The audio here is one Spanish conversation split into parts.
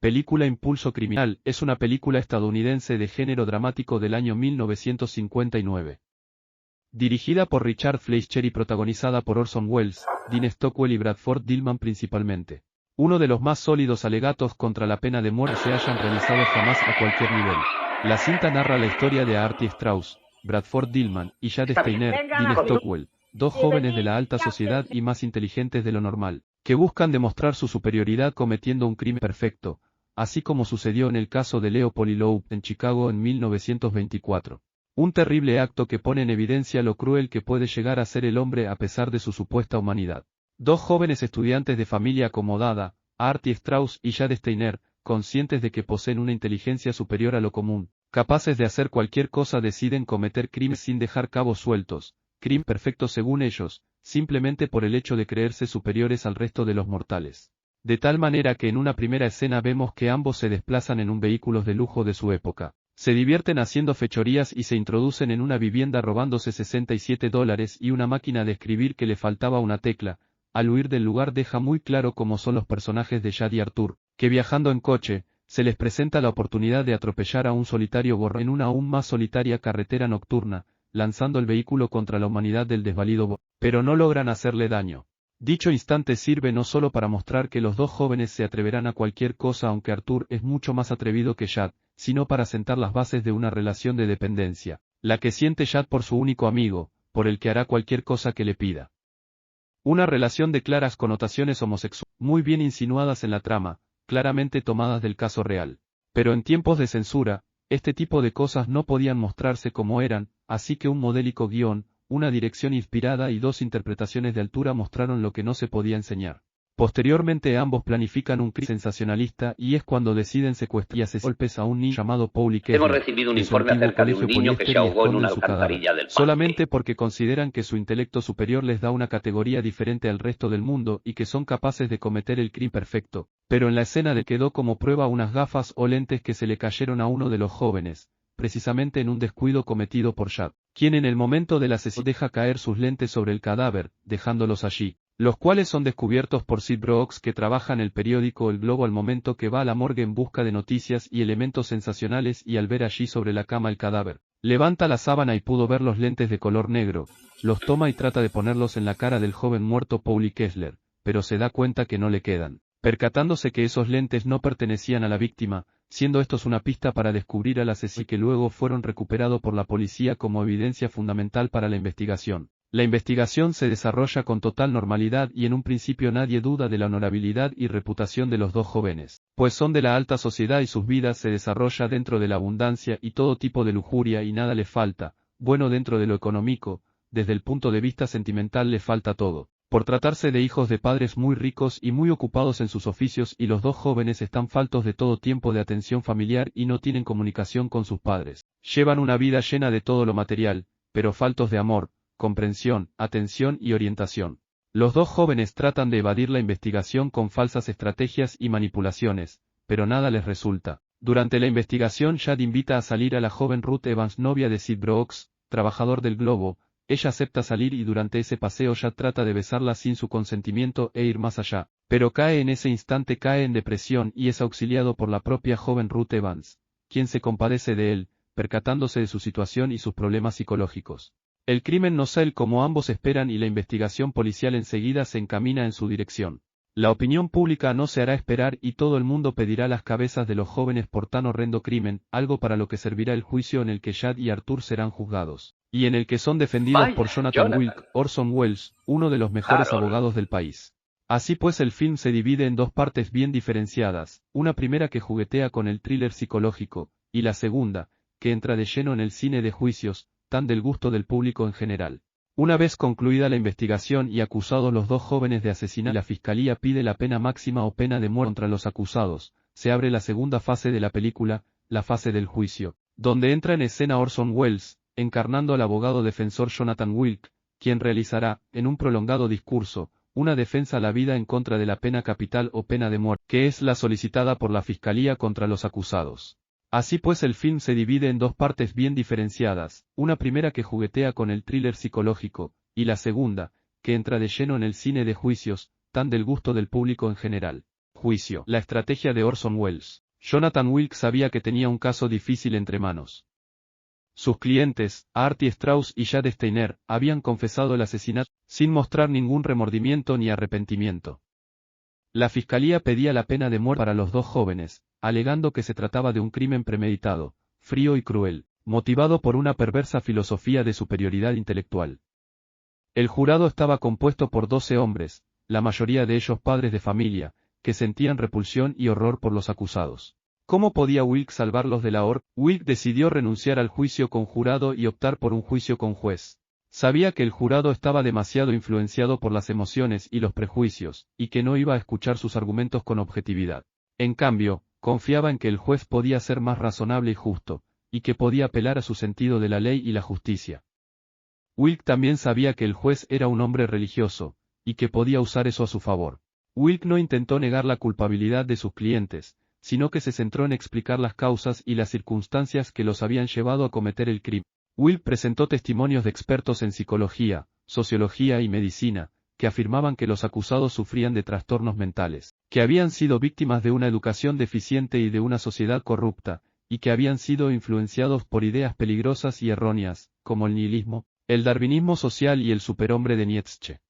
Película Impulso Criminal es una película estadounidense de género dramático del año 1959. Dirigida por Richard Fleischer y protagonizada por Orson Welles, Dean Stockwell y Bradford Dillman principalmente. Uno de los más sólidos alegatos contra la pena de muerte se hayan realizado jamás a cualquier nivel. La cinta narra la historia de Artie Strauss, Bradford Dillman y Chad Steiner, Dean Stockwell, dos jóvenes de la alta sociedad y más inteligentes de lo normal, que buscan demostrar su superioridad cometiendo un crimen perfecto, así como sucedió en el caso de Leo Polilow en Chicago en 1924. Un terrible acto que pone en evidencia lo cruel que puede llegar a ser el hombre a pesar de su supuesta humanidad. Dos jóvenes estudiantes de familia acomodada, Artie Strauss y Chad Steiner, conscientes de que poseen una inteligencia superior a lo común, capaces de hacer cualquier cosa, deciden cometer crímenes sin dejar cabos sueltos, crimen perfecto según ellos, simplemente por el hecho de creerse superiores al resto de los mortales. De tal manera que en una primera escena vemos que ambos se desplazan en un vehículo de lujo de su época. Se divierten haciendo fechorías y se introducen en una vivienda robándose $67 y una máquina de escribir que le faltaba una tecla. Al huir del lugar deja muy claro cómo son los personajes de Chad y Arthur, que viajando en coche, se les presenta la oportunidad de atropellar a un solitario borracho en una aún más solitaria carretera nocturna, lanzando el vehículo contra la humanidad del desvalido borracho, pero no logran hacerle daño. Dicho instante sirve no solo para mostrar que los dos jóvenes se atreverán a cualquier cosa aunque Arthur es mucho más atrevido que Chad, sino para sentar las bases de una relación de dependencia, la que siente Chad por su único amigo, por el que hará cualquier cosa que le pida. Una relación de claras connotaciones homosexuales, muy bien insinuadas en la trama, claramente tomadas del caso real. Pero en tiempos de censura, este tipo de cosas no podían mostrarse como eran, así que un modélico guión, una dirección inspirada y dos interpretaciones de altura mostraron lo que no se podía enseñar. Posteriormente ambos planifican un crimen sensacionalista y es cuando deciden secuestrar y asesinar golpes a un niño llamado Paul Kessler. Hemos recibido un informe acerca de un niño que se ahogó en una alcantarilla del parque. Solamente porque consideran que su intelecto superior les da una categoría diferente al resto del mundo y que son capaces de cometer el crimen perfecto. Pero en la escena de quedó como prueba unas gafas o lentes que se le cayeron a uno de los jóvenes, precisamente en un descuido cometido por Chad, quien en el momento del asesinato deja caer sus lentes sobre el cadáver, dejándolos allí, los cuales son descubiertos por Sid Brooks, que trabaja en el periódico El Globo al momento que va a la morgue en busca de noticias y elementos sensacionales, y al ver allí sobre la cama el cadáver, levanta la sábana y pudo ver los lentes de color negro, los toma y trata de ponerlos en la cara del joven muerto Paul Kessler, pero se da cuenta que no le quedan, percatándose que esos lentes no pertenecían a la víctima, siendo estos una pista para descubrir al asesino, que luego fueron recuperados por la policía como evidencia fundamental para la investigación. La investigación se desarrolla con total normalidad y en un principio nadie duda de la honorabilidad y reputación de los dos jóvenes, pues son de la alta sociedad y sus vidas se desarrolla dentro de la abundancia y todo tipo de lujuria y nada le falta, bueno dentro de lo económico, desde el punto de vista sentimental le falta todo. Por tratarse de hijos de padres muy ricos y muy ocupados en sus oficios y los dos jóvenes están faltos de todo tiempo de atención familiar y no tienen comunicación con sus padres. Llevan una vida llena de todo lo material, pero faltos de amor, comprensión, atención y orientación. Los dos jóvenes tratan de evadir la investigación con falsas estrategias y manipulaciones, pero nada les resulta. Durante la investigación Chad invita a salir a la joven Ruth Evans, novia de Sid Brooks, trabajador del Globo. Ella acepta salir y durante ese paseo Chad trata de besarla sin su consentimiento e ir más allá, pero en ese instante cae en depresión y es auxiliado por la propia joven Ruth Evans, quien se compadece de él, percatándose de su situación y sus problemas psicológicos. El crimen no sale como ambos esperan y la investigación policial enseguida se encamina en su dirección. La opinión pública no se hará esperar y todo el mundo pedirá las cabezas de los jóvenes por tan horrendo crimen, algo para lo que servirá el juicio en el que Chad y Arthur serán juzgados, y en el que son defendidos por Jonathan Wilk, Orson Welles, uno de los mejores abogados del país. Así pues el film se divide en dos partes bien diferenciadas, una primera que juguetea con el thriller psicológico, y la segunda, que entra de lleno en el cine de juicios, tan del gusto del público en general. Una vez concluida la investigación y acusados los dos jóvenes de asesinato, la fiscalía pide la pena máxima o pena de muerte contra los acusados. Se abre la segunda fase de la película, la fase del juicio, donde entra en escena Orson Welles, encarnando al abogado defensor Jonathan Wilk, quien realizará, en un prolongado discurso, una defensa a la vida en contra de la pena capital o pena de muerte, que es la solicitada por la fiscalía contra los acusados. Así pues el film se divide en dos partes bien diferenciadas, una primera que juguetea con el thriller psicológico, y la segunda, que entra de lleno en el cine de juicios, tan del gusto del público en general. juicio. La estrategia de Orson Welles. Jonathan Wilkes sabía que tenía un caso difícil entre manos. Sus clientes, Artie Strauss y Jade Steiner, habían confesado el asesinato, sin mostrar ningún remordimiento ni arrepentimiento. La fiscalía pedía la pena de muerte para los dos jóvenes, alegando que se trataba de un crimen premeditado, frío y cruel, motivado por una perversa filosofía de superioridad intelectual. El jurado estaba compuesto por 12 hombres, la mayoría de ellos padres de familia, que sentían repulsión y horror por los acusados. ¿Cómo podía Wilkes salvarlos de la horca? Wilkes decidió renunciar al juicio con jurado y optar por un juicio con juez. Sabía que el jurado estaba demasiado influenciado por las emociones y los prejuicios, y que no iba a escuchar sus argumentos con objetividad. En cambio, confiaba en que el juez podía ser más razonable y justo, y que podía apelar a su sentido de la ley y la justicia. Wilkes también sabía que el juez era un hombre religioso, y que podía usar eso a su favor. Wilkes no intentó negar la culpabilidad de sus clientes, sino que se centró en explicar las causas y las circunstancias que los habían llevado a cometer el crimen. Wilkes presentó testimonios de expertos en psicología, sociología y medicina, que afirmaban que los acusados sufrían de trastornos mentales, que habían sido víctimas de una educación deficiente y de una sociedad corrupta, y que habían sido influenciados por ideas peligrosas y erróneas, como el nihilismo, el darwinismo social y el superhombre de Nietzsche.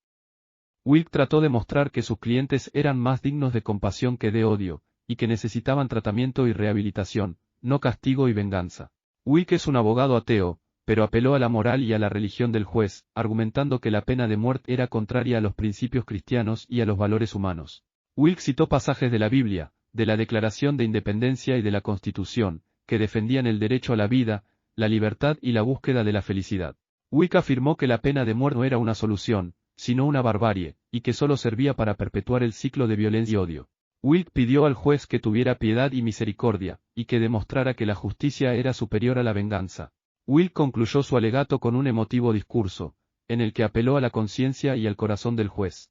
Wilkes trató de mostrar que sus clientes eran más dignos de compasión que de odio, y que necesitaban tratamiento y rehabilitación, no castigo y venganza. Wilkes es un abogado ateo, pero apeló a la moral y a la religión del juez, argumentando que la pena de muerte era contraria a los principios cristianos y a los valores humanos. Wilkes citó pasajes de la Biblia, de la Declaración de Independencia y de la Constitución, que defendían el derecho a la vida, la libertad y la búsqueda de la felicidad. Wilkes afirmó que la pena de muerte no era una solución, sino una barbarie, y que solo servía para perpetuar el ciclo de violencia y odio. Wilkes pidió al juez que tuviera piedad y misericordia, y que demostrara que la justicia era superior a la venganza. Wilkes concluyó su alegato con un emotivo discurso, en el que apeló a la conciencia y al corazón del juez.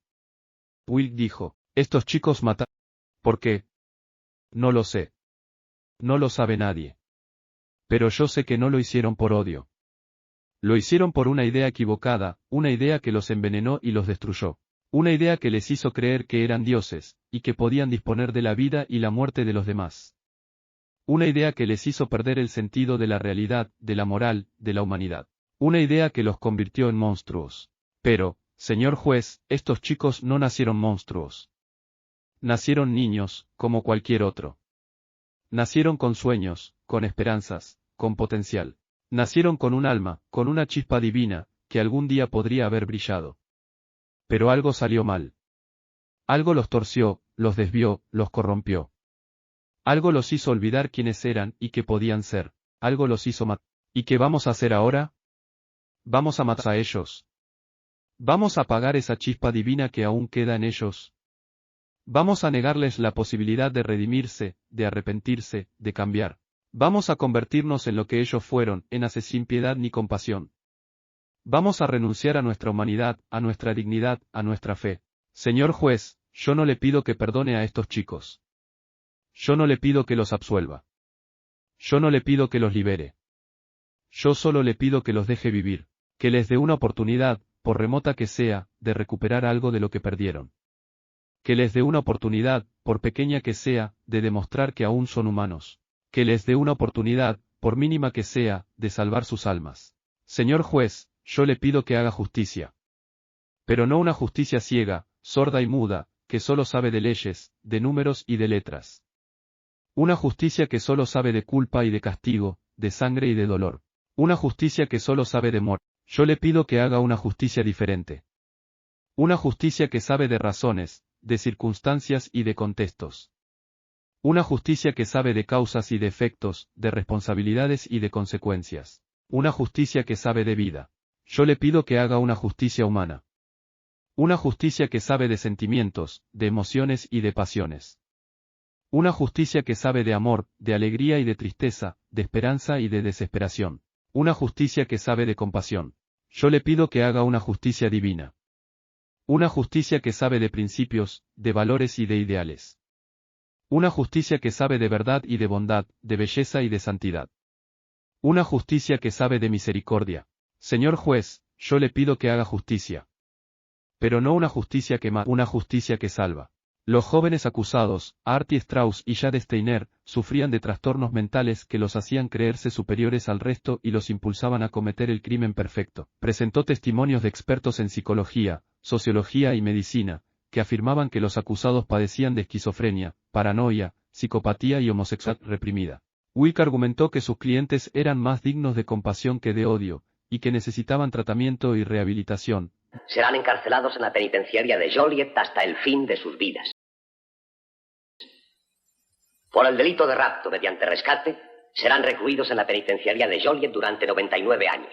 Wilkes dijo: «Estos chicos mataron. ¿Por qué? No lo sé. No lo sabe nadie. Pero yo sé que no lo hicieron por odio. Lo hicieron por una idea equivocada, una idea que los envenenó y los destruyó. Una idea que les hizo creer que eran dioses, y que podían disponer de la vida y la muerte de los demás. Una idea que les hizo perder el sentido de la realidad, de la moral, de la humanidad. Una idea que los convirtió en monstruos. Pero, señor juez, estos chicos no nacieron monstruos. Nacieron niños, como cualquier otro. Nacieron con sueños, con esperanzas, con potencial. Nacieron con un alma, con una chispa divina, que algún día podría haber brillado. Pero algo salió mal. Algo los torció, los desvió, los corrompió. Algo los hizo olvidar quiénes eran y qué podían ser. Algo los hizo matar. ¿Y qué vamos a hacer ahora? Vamos a matar a ellos. Vamos a apagar esa chispa divina que aún queda en ellos. Vamos a negarles la posibilidad de redimirse, de arrepentirse, de cambiar. Vamos a convertirnos en lo que ellos fueron, en hacer sin piedad ni compasión. Vamos a renunciar a nuestra humanidad, a nuestra dignidad, a nuestra fe. Señor juez, yo no le pido que perdone a estos chicos. Yo no le pido que los absuelva. Yo no le pido que los libere. Yo solo le pido que los deje vivir, que les dé una oportunidad, por remota que sea, de recuperar algo de lo que perdieron. Que les dé una oportunidad, por pequeña que sea, de demostrar que aún son humanos. Que les dé una oportunidad, por mínima que sea, de salvar sus almas. Señor juez, yo le pido que haga justicia. Pero no una justicia ciega, sorda y muda, que solo sabe de leyes, de números y de letras. Una justicia que solo sabe de culpa y de castigo, de sangre y de dolor. Una justicia que solo sabe de muerte. Yo le pido que haga una justicia diferente. Una justicia que sabe de razones, de circunstancias y de contextos. Una justicia que sabe de causas y de efectos, de responsabilidades y de consecuencias. Una justicia que sabe de vida. Yo le pido que haga una justicia humana. Una justicia que sabe de sentimientos, de emociones y de pasiones. Una justicia que sabe de amor, de alegría y de tristeza, de esperanza y de desesperación. Una justicia que sabe de compasión. Yo le pido que haga una justicia divina. Una justicia que sabe de principios, de valores y de ideales. Una justicia que sabe de verdad y de bondad, de belleza y de santidad. Una justicia que sabe de misericordia. Señor juez, yo le pido que haga justicia. Pero no una justicia que mata, una justicia que salva. Los jóvenes acusados, Artie Strauss y Jade Steiner, sufrían de trastornos mentales que los hacían creerse superiores al resto y los impulsaban a cometer el crimen perfecto. Presentó testimonios de expertos en psicología, sociología y medicina, que afirmaban que los acusados padecían de esquizofrenia, paranoia, psicopatía y homosexualidad reprimida. Wick argumentó que sus clientes eran más dignos de compasión que de odio, y que necesitaban tratamiento y rehabilitación. Serán encarcelados en la penitenciaria de Joliet hasta el fin de sus vidas. Por el delito de rapto mediante rescate, serán recluidos en la penitenciaria de Joliet durante 99 años.